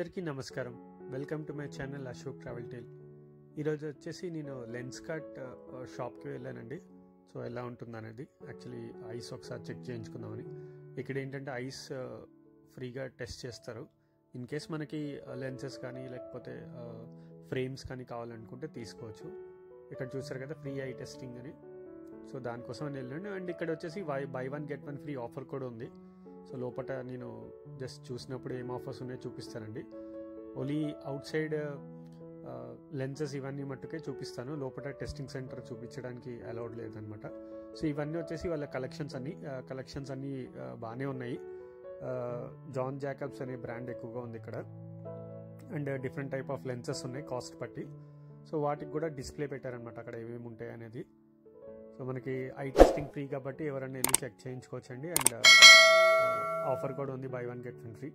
అందరికీ నమస్కారం. Welcome to my channel Ashok travel tale. ఈరోజు వచ్చేసి నేను లెన్స్కార్ట్ షాప్కి వెళ్ళానండి. సో ఎలా ఉంటుందనేది యాక్చువల్లీ ఐస్ ఒకసారి చెక్ చేయించుకుందామని. ఇక్కడ ఏంటంటే ఐస్ ఫ్రీగా టెస్ట్ చేస్తారు. ఇన్ కేస్ మనకి లెన్సెస్ కానీ లేకపోతే ఫ్రేమ్స్ కానీ కావాలనుకుంటే తీసుకోవచ్చు. ఇక్కడ చూస్తారు కదా ఫ్రీ ఐ టెస్టింగ్ అని. సో దానికోసం అని వెళ్ళండి. అండ్ ఇక్కడ వచ్చేసి by one get one free offer కూడా ఉంది. సో లోపల నేను జస్ట్ చూసినప్పుడు ఏం ఆఫర్స్ ఉన్నాయో చూపిస్తానండి. ఓన్లీ అవుట్ సైడ్ లెన్సెస్ ఇవన్నీ మట్టుకే చూపిస్తాను. లోపల టెస్టింగ్ సెంటర్ చూపించడానికి అలౌడ్ లేదనమాట. సో ఇవన్నీ వచ్చేసి వాళ్ళ కలెక్షన్స్ అన్నీ బాగానే ఉన్నాయి. జాన్ జాకబ్స్ అనే బ్రాండ్ ఎక్కువగా ఉంది ఇక్కడ. And different type of lenses ఉన్నాయి కాస్ట్ బట్టి. సో వాటికి కూడా డిస్ప్లే పెట్టారనమాట అక్కడ ఏమేమి ఉంటాయి అనేది. సో మనకి ఐ టెస్టింగ్ ఫ్రీ కాబట్టి ఎవరైనా వెళ్ళి చెక్ చేయించుకోవచ్చండి. అండ్ ఆఫర్ కూడా ఉంది, by one get one free.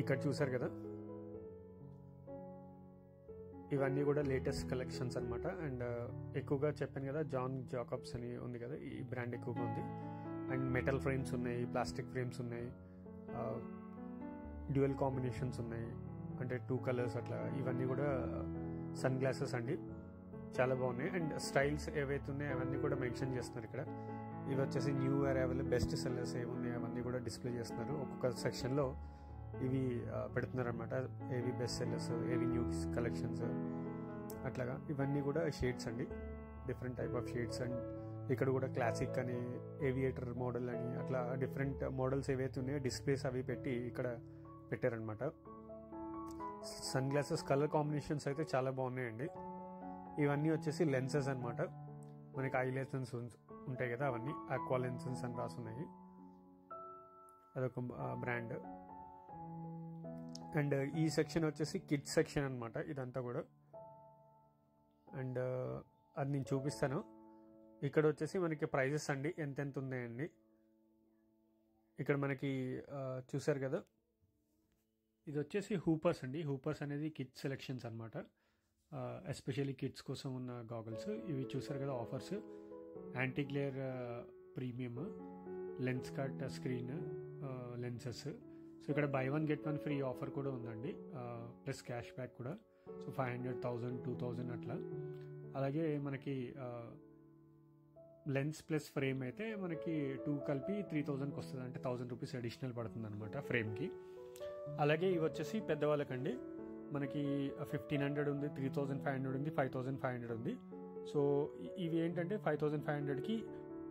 ఇక్కడ చూసారు కదా, ఇవన్నీ కూడా లేటెస్ట్ కలెక్షన్స్ అనమాట. అండ్ ఎక్కువగా చెప్పాను కదా జాన్ జాకబ్స్ అని ఉంది కదా, ఈ బ్రాండ్ ఎక్కువగా ఉంది. అండ్ మెటల్ ఫ్రేమ్స్ ఉన్నాయి, ప్లాస్టిక్ ఫ్రేమ్స్ ఉన్నాయి, డ్యూయల్ కాంబినేషన్స్ ఉన్నాయి, అంటే 2 కలర్స్ అట్లా. ఇవన్నీ కూడా సన్ గ్లాసెస్ అండి, చాలా బాగున్నాయి. అండ్ స్టైల్స్ ఏవైతే ఉన్నాయో అవన్నీ కూడా మెన్షన్ చేస్తున్నారు ఇక్కడ. ఇవి వచ్చేసి న్యూ అరైవల్ బెస్ట్ సెల్లర్స్ ఏమున్నాయి అవన్నీ కూడా డిస్ప్లే చేస్తున్నారు. ఒక్కొక్క సెక్షన్లో ఇవి పెడుతున్నారు అనమాట. ఏవి బెస్ట్ సెల్లర్స్, ఏవి న్యూ కలెక్షన్స్ అట్లాగా. ఇవన్నీ కూడా షేడ్స్ అండి, different type of shades. And ఇక్కడ కూడా క్లాసిక్ అని, ఏవియేటర్ మోడల్ అని, అట్లా డిఫరెంట్ మోడల్స్ ఏవైతే ఉన్నాయో డిస్ప్లేస్ అవి పెట్టి ఇక్కడ పెట్టారనమాట. సన్ గ్లాసెస్ కలర్ కాంబినేషన్స్ అయితే చాలా బాగున్నాయండి. ఇవన్నీ వచ్చేసి లెన్సెస్ అనమాట. మనకి ఐ లెన్సెస్ ఉంటాయి కదా, అవన్నీ ఆక్వా లెన్సెస్ అని రాసున్నాయి. అదొక బ్రాండ్. అండ్ ఈ సెక్షన్ వచ్చేసి కిడ్స్ సెక్షన్ అనమాట ఇదంతా కూడా. అండ్ అది నేను చూపిస్తాను. ఇక్కడ వచ్చేసి మనకి ప్రైజెస్ అండి ఎంతెంత ఉన్నాయండి. ఇక్కడ మనకి చూసారు కదా, ఇది వచ్చేసి హూపర్స్ అండి. హూపర్స్ అనేది కిడ్స్ సెలెక్షన్స్ అనమాట. ఎస్పెషల్లీ కిడ్స్ కోసం ఉన్న గాగుల్స్. ఇవి చూసారు కదా offers. Anti glare premium, Lenskart screen lenses. So ఇక్కడ buy one get one free offer కూడా ఉందండి, ప్లస్ క్యాష్ బ్యాక్ కూడా. సో 500, 1000, 2000 అట్లా. అలాగే మనకి లెన్స్ ప్లస్ ఫ్రేమ్ అయితే మనకి 2 కలిపి 3000కి వస్తుంది, అంటే 1000 రూపీస్ అడిషనల్ పడుతుంది అనమాట ఫ్రేమ్కి. అలాగే ఇవి వచ్చేసి పెద్దవాళ్ళకండి. మనకి 1500 ఉంది, 3500 ఉంది, 5500 ఉంది. సో ఇవి ఏంటంటే 5500కి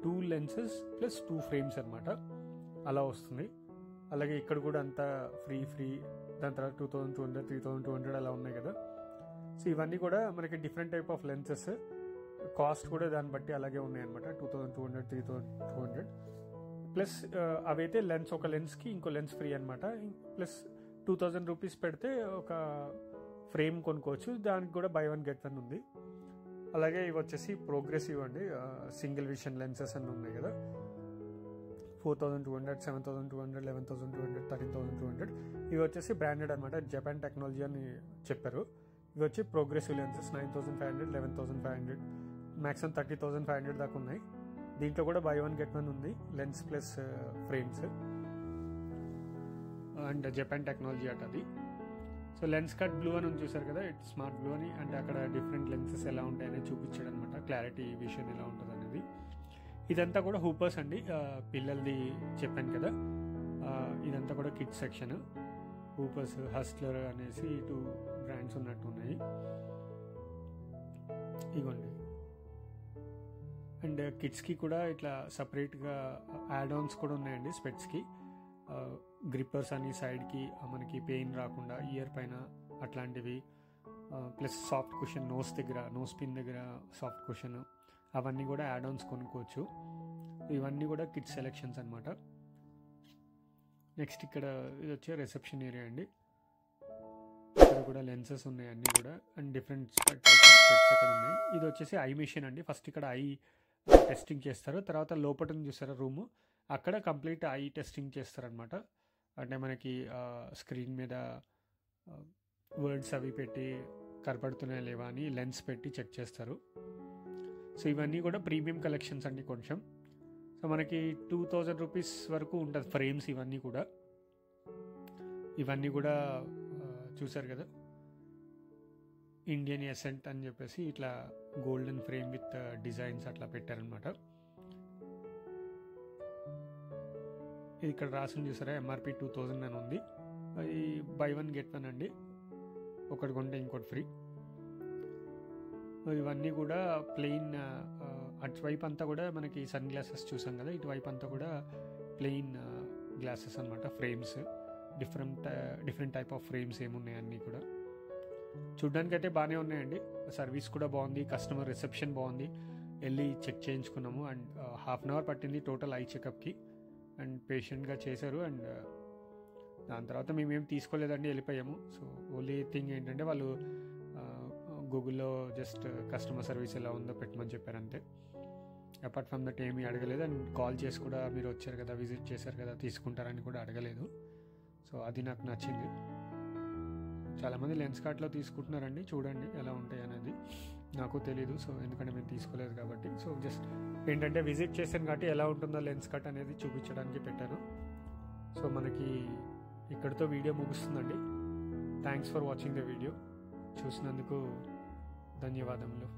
2 లెన్సెస్ ప్లస్ 2 ఫ్రేమ్స్ అనమాట, అలా వస్తుంది. అలాగే ఇక్కడ కూడా అంతా ఫ్రీ. దాని తర్వాత 2200, 3200 అలా ఉన్నాయి కదా. సో ఇవన్నీ కూడా మనకి different type of lenses. Cost కూడా దాన్ని బట్టి అలాగే ఉన్నాయి అనమాట. 2200, 3200 ప్లస్ అవైతే లెన్స్, ఒక లెన్స్కి ఇంకో లెన్స్ ఫ్రీ అనమాట. ప్లస్ 2000 రూపీస్ పెడితే ఒక ఫ్రేమ్ కొనుక్కోవచ్చు. దానికి కూడా బై వన్ గెట్ వన్ ఉంది. అలాగే ఇవి వచ్చేసి ప్రోగ్రెసివ్ అండి, సింగిల్ విషన్ లెన్సెస్ అన్నీ ఉన్నాయి కదా. 4200, 7200, 11200, 13200. ఇవి వచ్చేసి బ్రాండెడ్ అనమాట, జపాన్ టెక్నాలజీ అని చెప్పారు. ఇవి వచ్చి ప్రోగ్రెసివ్ లెన్సెస్ 9500, 11500, మ్యాక్సిమం 30500 దాకా ఉన్నాయి. దీంట్లో కూడా బై వన్ గెట్ వన్ ఉంది, lens plus frames. And Japan technology అట అది. సో లెన్స్కార్ట్ బ్లూ అని చూసారు కదా, ఇట్ స్మార్ట్ బ్లూ అని. అంటే అక్కడ డిఫరెంట్ లెన్సెస్ ఎలా ఉంటాయని చూపించాడు అనమాట, క్లారిటీ విషన్ ఎలా ఉంటుంది అనేది. ఇదంతా కూడా హూపర్స్ అండి, పిల్లలది చెప్పాను కదా. ఇదంతా కూడా కిడ్స్ సెక్షన్. హూపర్స్, హస్లర్ అనేసి 2 బ్రాండ్స్ ఉన్నట్టు ఉన్నాయి. ఇగోండి. అండ్ కిడ్స్కి కూడా ఇట్లా సపరేట్గా యాడ్ ఆన్స్ కూడా ఉన్నాయండి స్పెట్స్కి. గ్రిప్పర్స్ అని సైడ్కి మనకి పెయిన్ రాకుండా ఇయర్ పైన అట్లాంటివి. Plus soft cushion, nose pin దగ్గర సాఫ్ట్ కుషన్, అవన్నీ కూడా యాడ్ ఆన్స్ కొనుక్కోవచ్చు. ఇవన్నీ కూడా కిడ్స్ సెలెక్షన్స్ అనమాట. నెక్స్ట్ ఇక్కడ ఇది వచ్చే రిసెప్షన్ ఏరియా అండి. ఇక్కడ కూడా లెన్సెస్ ఉన్నాయి అన్నీ కూడా. And different type of sets అక్కడ ఉన్నాయి. ఇది వచ్చేసి ఐ మిషన్ అండి. ఫస్ట్ ఇక్కడ ఐ టెస్టింగ్ చేస్తారు, తర్వాత లోపల చూసారా రూము, అక్కడ కంప్లీట్ ఐ టెస్టింగ్ చేస్తారనమాట. అంటే మనకి స్క్రీన్ మీద వర్డ్స్ అవి పెట్టి కనపడుతున్నాయా లేవా అని లెన్స్ పెట్టి చెక్ చేస్తారు. సో ఇవన్నీ కూడా ప్రీమియం కలెక్షన్స్ అండి కొంచెం. సో మనకి 2000 రూపీస్ వరకు ఉంటుంది ఫ్రేమ్స్ ఇవన్నీ కూడా. ఇవన్నీ కూడా చూసారు కదా, ఇండియన్ ఎసెంట్ అని చెప్పేసి ఇట్లా గోల్డెన్ ఫ్రేమ్ విత్ డిజైన్స్ అట్లా పెట్టారనమాట. ఇది ఇక్కడ రాసింది చూసారా, MRP 2000 అని ఉంది. అది బై 1 get 1 అండి, ఒకటి కొంటే ఇంకోటి ఫ్రీ. ఇవన్నీ కూడా ప్లెయిన్, అటువైపు అంతా కూడా మనకి సన్ గ్లాసెస్ చూసాం కదా, ఇటువైపు అంతా కూడా ప్లెయిన్ గ్లాసెస్ అనమాట, frames. Different type of frames ఏమున్నాయి అన్నీ కూడా చూడ్డానికి అయితే బాగానే ఉన్నాయండి. సర్వీస్ కూడా బాగుంది, కస్టమర్ రిసెప్షన్ బాగుంది. వెళ్ళి చెక్ చేయించుకున్నాము అండ్ ½ an hour పట్టింది టోటల్ ఐ చెకప్కి. అండ్ పేషెంట్గా చేశారు. అండ్ దాని తర్వాత మేమేం తీసుకోలేదండి, వెళ్ళిపోయాము. సో ఓన్లీ థింగ్ ఏంటంటే వాళ్ళు గూగుల్లో జస్ట్ కస్టమర్ సర్వీస్ ఎలా ఉందో పెట్టమని చెప్పారు అంతే. అపార్ట్ ఫ్రమ్ దట్ ఏమీ అడగలేదు. అండ్ కాల్ చేసి కూడా మీరు వచ్చారు కదా, విజిట్ చేశారు కదా, తీసుకుంటారని కూడా అడగలేదు. సో అది నాకు నచ్చింది. చాలామంది లెన్స్కార్ట్లో తీసుకుంటున్నారండి, చూడండి ఎలా ఉంటాయి అనేది. నాకు తెలీదు, సో ఎందుకంటే మేము తీసుకోలేదు కాబట్టి. సో జస్ట్ ఏంటంటే విజిట్ చేశాను కాబట్టి ఎలా ఉంటుందో లెన్స్కార్ట్ అనేది చూపించడానికి పెట్టాను. సో మనకి ఇక్కడితో వీడియో ముగుస్తుందండి. Thanks for watching the video. చూసినందుకు ధన్యవాదములు.